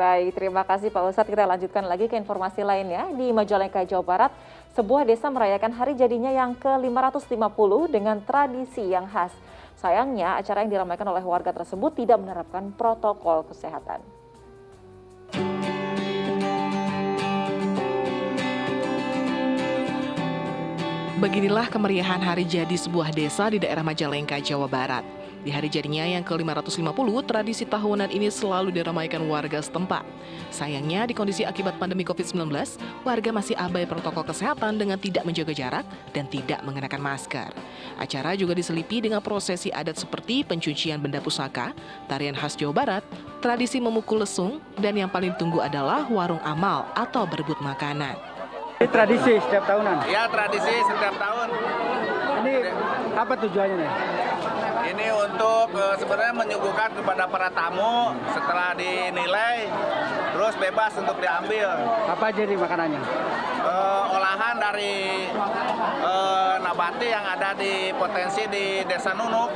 Baik, terima kasih Pak Ustadz. Kita lanjutkan lagi ke informasi lainnya. Di Majalengka, Jawa Barat, sebuah desa merayakan hari jadinya yang ke-550 dengan tradisi yang khas. Sayangnya, acara yang diramaikan oleh warga tersebut tidak menerapkan protokol kesehatan. Beginilah kemeriahan hari jadi sebuah desa di daerah Majalengka, Jawa Barat. Di hari jadinya yang ke-550, tradisi tahunan ini selalu diramaikan warga setempat. Sayangnya, di kondisi akibat pandemi COVID-19, warga masih abai protokol kesehatan dengan tidak menjaga jarak dan tidak mengenakan masker. Acara juga diselipi dengan prosesi adat seperti pencucian benda pusaka, tarian khas Jawa Barat, tradisi memukul lesung, dan yang paling tunggu adalah warung amal atau berebut makanan. Ini tradisi setiap tahunan? Ya, tradisi setiap tahun. Ini apa tujuannya nih? Ini untuk sebenarnya menyuguhkan kepada para tamu setelah dinilai, terus bebas untuk diambil. Apa aja nih makanannya? Olahan dari nabati yang ada di potensi di Desa Nunuk.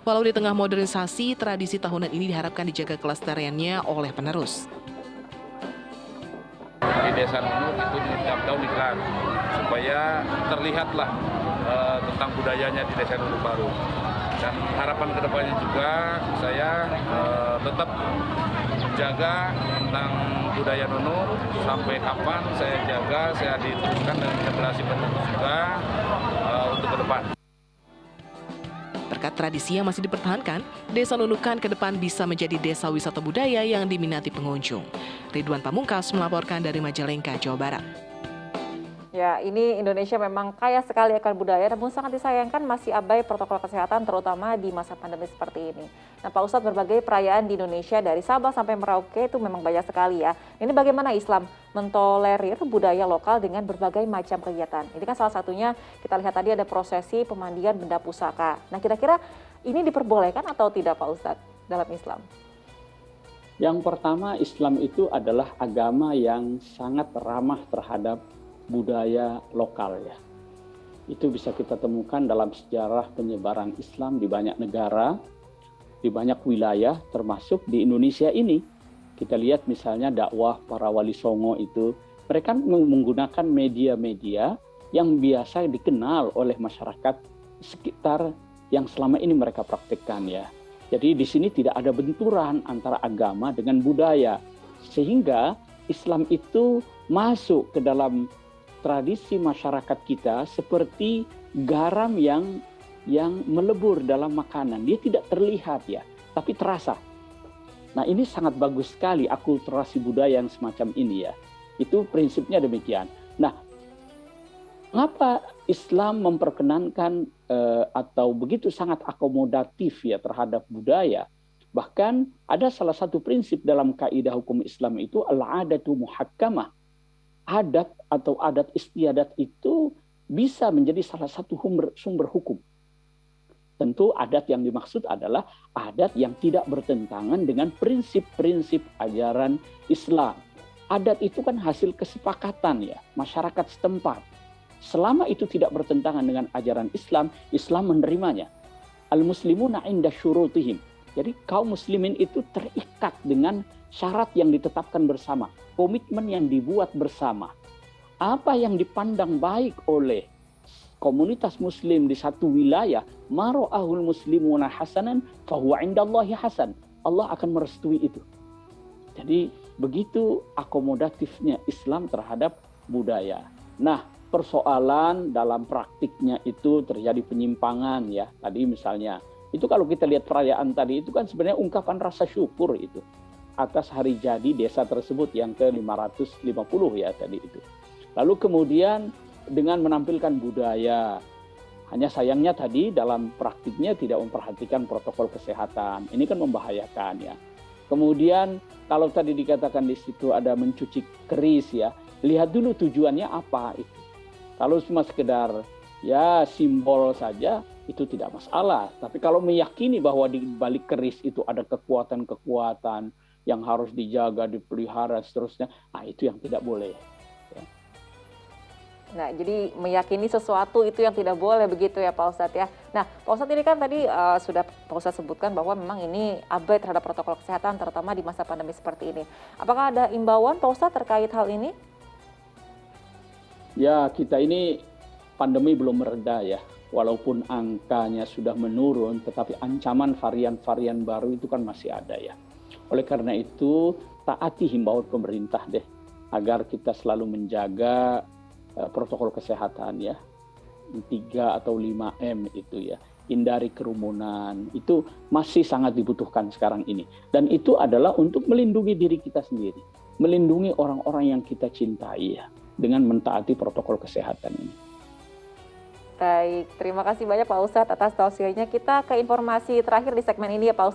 Walau di tengah modernisasi, tradisi tahunan ini diharapkan dijaga kelestariannya oleh penerus. Di Desa Nunuk itu setiap tahun digelar supaya terlihatlah tentang budayanya di Desa Nunuk baru. Dan harapan kedepannya juga saya tetap menjaga tentang budaya Nunuk sampai kapan saya jaga, saya diteruskan dengan generasi penerus juga untuk ke depan. Berkat tradisi yang masih dipertahankan, Desa Nunukan ke depan bisa menjadi desa wisata budaya yang diminati pengunjung. Ridwan Pamungkas melaporkan dari Majalengka, Jawa Barat. Ya, ini Indonesia memang kaya sekali akan budaya, namun sangat disayangkan masih abai protokol kesehatan terutama di masa pandemi seperti ini. Nah, Pak Ustadz, berbagai perayaan di Indonesia dari Sabah sampai Merauke itu memang banyak sekali ya. Ini bagaimana Islam mentolerir budaya lokal dengan berbagai macam kegiatan. Ini kan salah satunya kita lihat tadi ada prosesi pemandian benda pusaka. Nah, kira-kira ini diperbolehkan atau tidak Pak Ustadz dalam Islam? Yang pertama, Islam itu adalah agama yang sangat ramah terhadap budaya lokal ya. Itu bisa kita temukan dalam sejarah penyebaran Islam di banyak negara, di banyak wilayah, termasuk di Indonesia ini. Kita lihat misalnya dakwah para wali songo itu, mereka menggunakan media-media yang biasa dikenal oleh masyarakat sekitar yang selama ini mereka praktikkan ya. Jadi di sini tidak ada benturan antara agama dengan budaya, sehingga Islam itu masuk ke dalam tradisi masyarakat kita seperti garam yang melebur dalam makanan. Dia tidak terlihat ya, tapi terasa. Nah, ini sangat bagus sekali akulturasi budaya yang semacam ini ya. Itu prinsipnya demikian. Nah, mengapa Islam memperkenankan atau begitu sangat akomodatif ya terhadap budaya? Bahkan ada salah satu prinsip dalam kaidah hukum Islam itu al-adatu muhakkamah. Adat atau adat istiadat itu bisa menjadi salah satu sumber hukum. Tentu adat yang dimaksud adalah adat yang tidak bertentangan dengan prinsip-prinsip ajaran Islam. Adat itu kan hasil kesepakatan ya, masyarakat setempat. Selama itu tidak bertentangan dengan ajaran Islam, Islam menerimanya. Al-muslimuna inda syurutihim. Jadi kaum muslimin itu terikat dengan syarat yang ditetapkan bersama, komitmen yang dibuat bersama. Apa yang dipandang baik oleh komunitas muslim di satu wilayah, mara'ahul muslimuna hasanan fahuwa indallahi hasan. Allah akan merestui itu. Jadi begitu akomodatifnya Islam terhadap budaya. Nah, persoalan dalam praktiknya itu terjadi penyimpangan ya. Tadi misalnya, itu kalau kita lihat perayaan tadi itu kan sebenarnya ungkapan rasa syukur itu atas hari jadi desa tersebut yang ke-550 ya tadi itu. Lalu kemudian dengan menampilkan budaya, hanya sayangnya tadi dalam praktiknya tidak memperhatikan protokol kesehatan. Ini kan membahayakan ya. Kemudian kalau tadi dikatakan di situ ada mencuci keris ya, lihat dulu tujuannya apa itu. Kalau cuma sekedar ya simbol saja itu tidak masalah. Tapi kalau meyakini bahwa di balik keris itu ada kekuatan-kekuatan yang harus dijaga, dipelihara, seterusnya, nah itu yang tidak boleh. Ya. Nah, jadi meyakini sesuatu itu yang tidak boleh begitu ya Pak Ustadz ya. Nah, Pak Ustadz ini kan tadi sudah Pak Ustadz sebutkan bahwa memang ini abai terhadap protokol kesehatan terutama di masa pandemi seperti ini. Apakah ada imbauan Pak Ustadz terkait hal ini? Ya, kita ini pandemi belum mereda ya. Walaupun angkanya sudah menurun, tetapi ancaman varian-varian baru itu kan masih ada ya. Oleh karena itu, taati himbauan pemerintah deh, agar kita selalu menjaga protokol kesehatan ya, 3 atau 5M itu ya, hindari kerumunan, itu masih sangat dibutuhkan sekarang ini. Dan itu adalah untuk melindungi diri kita sendiri, melindungi orang-orang yang kita cintai ya, dengan mentaati protokol kesehatan ini. Baik, terima kasih banyak Pak Ustadz atas tausiahnya. Kita ke informasi terakhir di segmen ini ya Pak Ustadz.